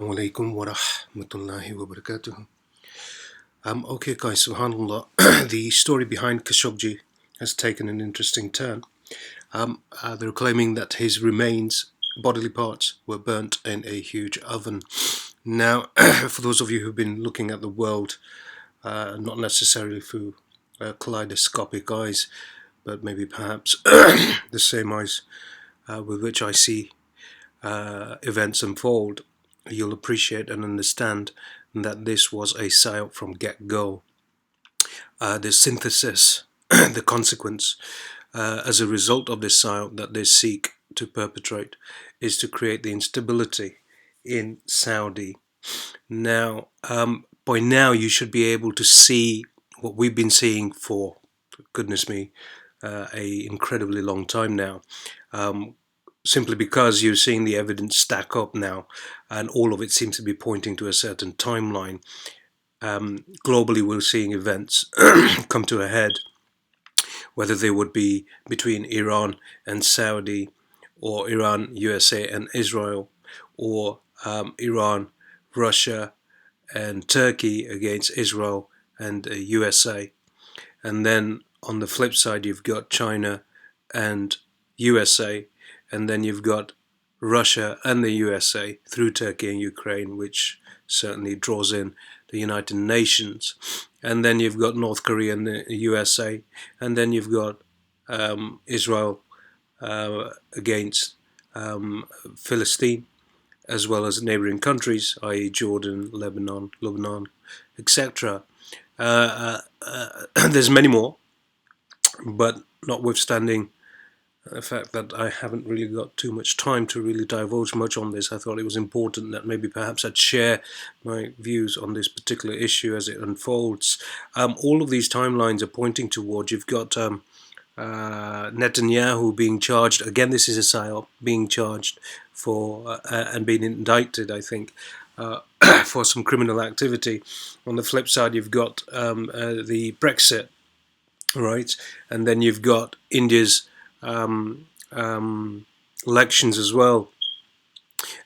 Alaikum wa rahmatullahi wa barakatuh. Okay, guys, subhanAllah, the story behind Khashoggi has taken an interesting turn. They're claiming that his remains, bodily parts, were burnt in a huge oven. Now, for those of you who've been looking at the world, not necessarily through kaleidoscopic eyes, but maybe perhaps the same eyes with which I see events unfold, you'll appreciate and understand that this was a psyop from get-go. The synthesis, the consequence as a result of this psyop that they seek to perpetrate is to create the instability in Saudi. Now, by now you should be able to see what we've been seeing for, goodness me, a incredibly long time now. Simply because you're seeing the evidence stack up now, and all of it seems to be pointing to a certain timeline. Globally, we're seeing events come to a head, whether they would be between Iran and Saudi, or Iran, USA and Israel, or Iran, Russia and Turkey against Israel and USA. And then on the flip side, you've got China and USA, and then you've got Russia and the USA through Turkey and Ukraine, which certainly draws in the United Nations. And then you've got North Korea and the USA, and then you've got Israel against Philistine, as well as neighboring countries, i.e. Jordan, Lebanon, etc. There's many more, but notwithstanding the fact that I haven't really got too much time to really divulge much on this, I thought it was important that maybe perhaps I'd share my views on this particular issue as it unfolds. All of these timelines are pointing towards, you've got Netanyahu being charged, again this is a psyop, being charged for and being indicted, I think, for some criminal activity. On the flip side, you've got the Brexit, right? And then you've got India's elections as well.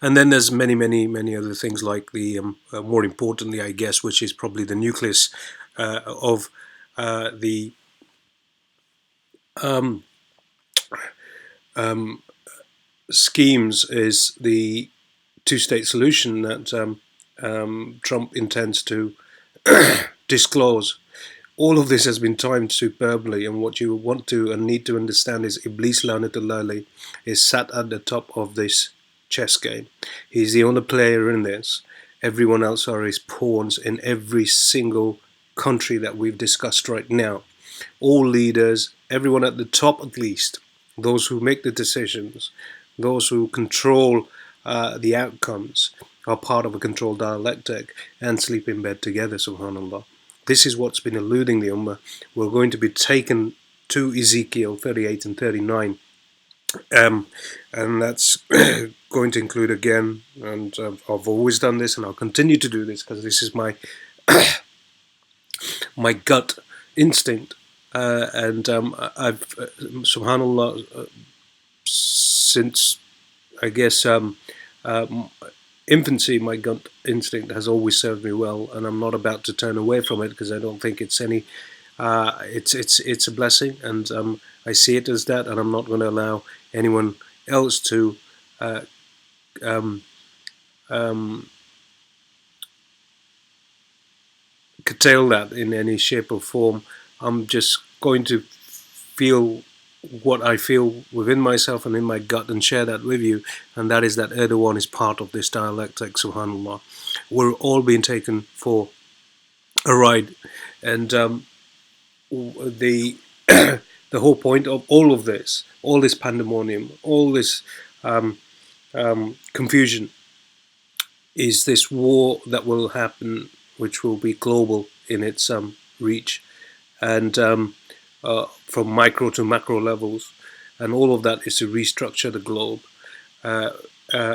And then there's many other things like the, more importantly, I guess, which is probably the nucleus of the schemes, is the two-state solution that Trump intends to disclose. All of this has been timed superbly, and what you want to and need to understand is Iblis Lanatullah is sat at the top of this chess game. He's the only player in this. Everyone else are his pawns in every single country that we've discussed right now. All leaders, everyone at the top at least, those who make the decisions, those who control the outcomes, are part of a controlled dialectic and sleep in bed together, subhanAllah. This is what's been eluding the Ummah. We're going to be taken to Ezekiel 38 and 39. And that's going to include again, and I've always done this and I'll continue to do this because this is my my gut instinct. And I've, subhanAllah, since, I guess, infancy, my gut instinct has always served me well, and I'm not about to turn away from it because I don't think it's any. It's a blessing, and I see it as that, and I'm not going to allow anyone else to curtail that in any shape or form. I'm just going to feel what I feel within myself and in my gut and share that with you, and that is that Erdogan is part of this dialectic, subhanAllah. We're all being taken for a ride, and the the whole point of all of this, all this pandemonium, all this confusion, is this war that will happen, which will be global in its reach, and from micro to macro levels, and all of that is to restructure the globe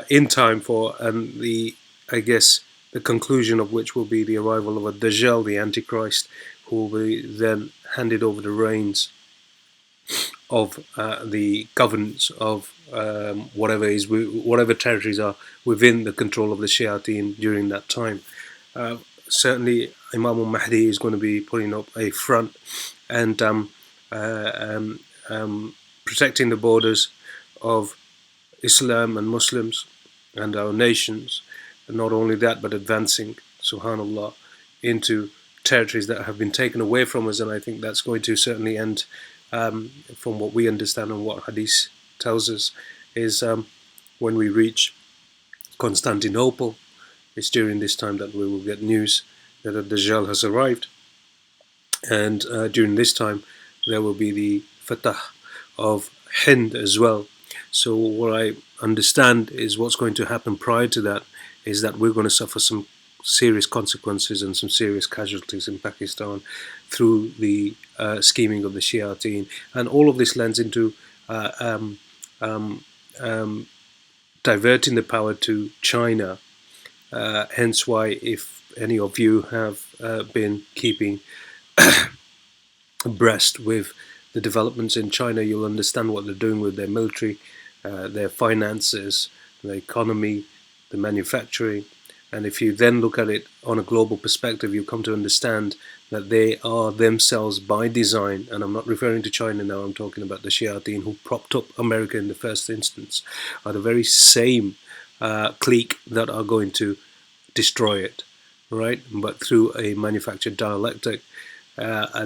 in time for, and the, I guess, the conclusion of which will be the arrival of a Dajjal, the Antichrist, who will be then handed over the reins of the governance of whatever territories are within the control of the Shayateen during that time. Certainly, Imam al-Mahdi is going to be putting up a front and protecting the borders of Islam and Muslims and our nations. And not only that, but advancing, subhanallah, into territories that have been taken away from us. And I think that's going to certainly end, from what we understand and what Hadith tells us, is when we reach Constantinople. It's during this time that we will get news that the Dajjal has arrived. And during this time, there will be the Fatah of Hind as well. So what I understand is what's going to happen prior to that is that we're going to suffer some serious consequences and some serious casualties in Pakistan through the scheming of the Shiateen. And all of this lends into diverting the power to China. Hence why, if any of you have been keeping abreast with the developments in China, you'll understand what they're doing with their military, their finances, the economy, the manufacturing. And if you then look at it on a global perspective, you come to understand that they are themselves by design, and I'm not referring to China now, I'm talking about the Shiateen who propped up America in the first instance, are the very same clique that are going to destroy it, right? But through a manufactured dialectic. I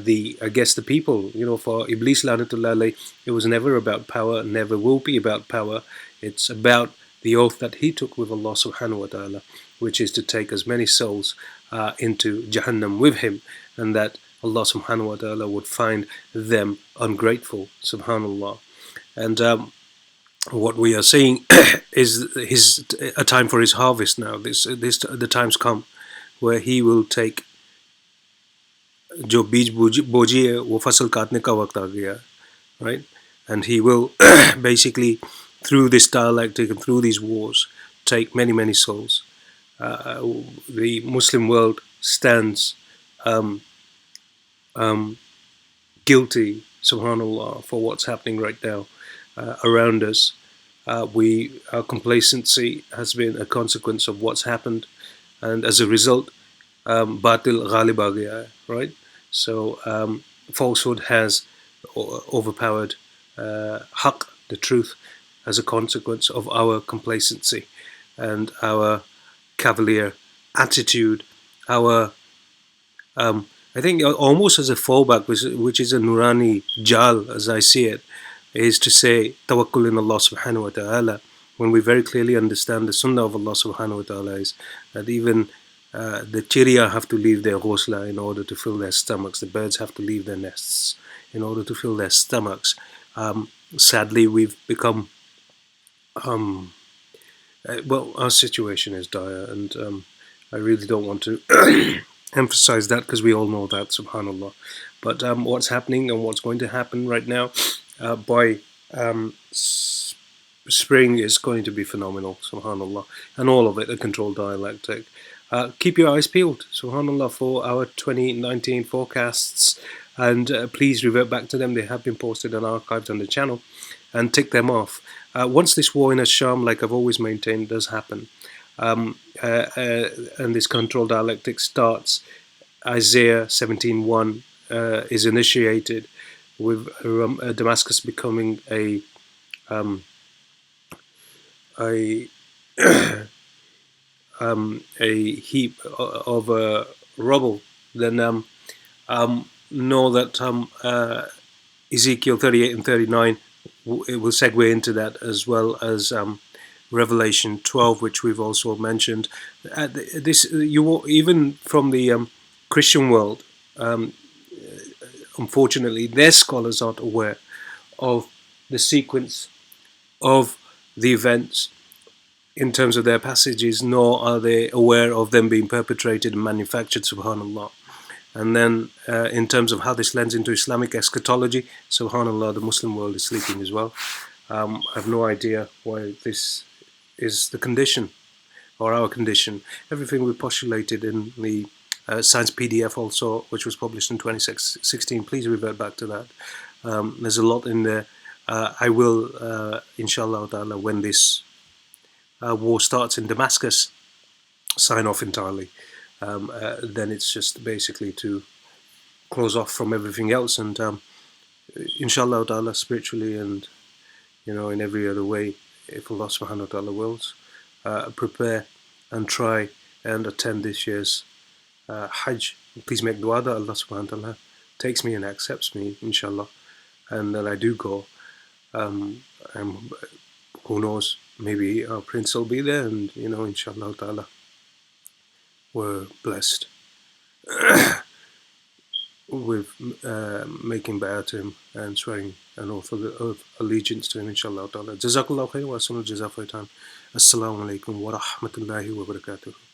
guess the people, for Iblis Lanatullah alayh, it was never about power, never will be about power. It's about the oath that he took with Allah subhanahu wa ta'ala, which is to take as many souls into Jahannam with him, and that Allah subhanahu wa ta'ala would find them ungrateful, subhanallah. And what we are seeing is a time for his harvest now. The times come where he will take जो बीज बोझी है वो फसल काटने का वक्त आ गया, right? And he will basically, through this dialectic and through these wars, take many souls. The Muslim world stands guilty, subhanallah, for what's happening right now around us. Our complacency has been a consequence of what's happened, and as a result, batil ghalib aa gaya hai, right? So falsehood has overpowered haqq, the truth, as a consequence of our complacency and our cavalier attitude, our I think almost as a fallback, which is a Nurani jal, as I see it, is to say tawakkul in Allah subhanahu wa ta'ala, when we very clearly understand the sunnah of Allah subhanahu wa ta'ala is that even the chiriya have to leave their ghosla in order to fill their stomachs. The birds have to leave their nests in order to fill their stomachs. Sadly, we've become, well, our situation is dire, and I really don't want to emphasize that because we all know that, subhanallah. But what's happening and what's going to happen right now by spring is going to be phenomenal, subhanallah, and all of it a controlled dialectic. Keep your eyes peeled, subhanallah, for our 2019 forecasts, and please revert back to them. They have been posted and archived on the channel, and tick them off. Once this war in Asham, like I've always maintained, does happen, and this controlled dialectic starts, Isaiah 17:1 is initiated, with Damascus becoming a heap of rubble, then know that Ezekiel 38 and 39 it will segue into that, as well as Revelation 12, which we've also mentioned. Even from the Christian world, unfortunately, their scholars aren't aware of the sequence of the events in terms of their passages, nor are they aware of them being perpetrated and manufactured, subhanallah. And then in terms of how this lends into Islamic eschatology, subhanallah, the Muslim world is sleeping as well. I have no idea why this is the condition, or our condition. Everything we postulated in the science PDF also, which was published in 2016, please revert back to that. There's a lot in there. I will, inshallah ta'ala, when this war starts in Damascus, sign off entirely. Then it's just basically to close off from everything else, and inshallah ta'ala, spiritually and in every other way, if Allah subhanahu wa ta'ala wills, prepare and try and attend this year's Hajj. Please make dua that Allah subhanahu wa ta'ala takes me and accepts me, inshallah, and that I do go. And who knows, maybe our prince will be there, and inshallah ta'ala, we're blessed with making bay'ah to him and swearing an oath of allegiance to him, inshallah ta'ala. Jazakallah khair wa assalam jaza for your time. Assalamu alaikum wa rahmatullahi wa barakatuh.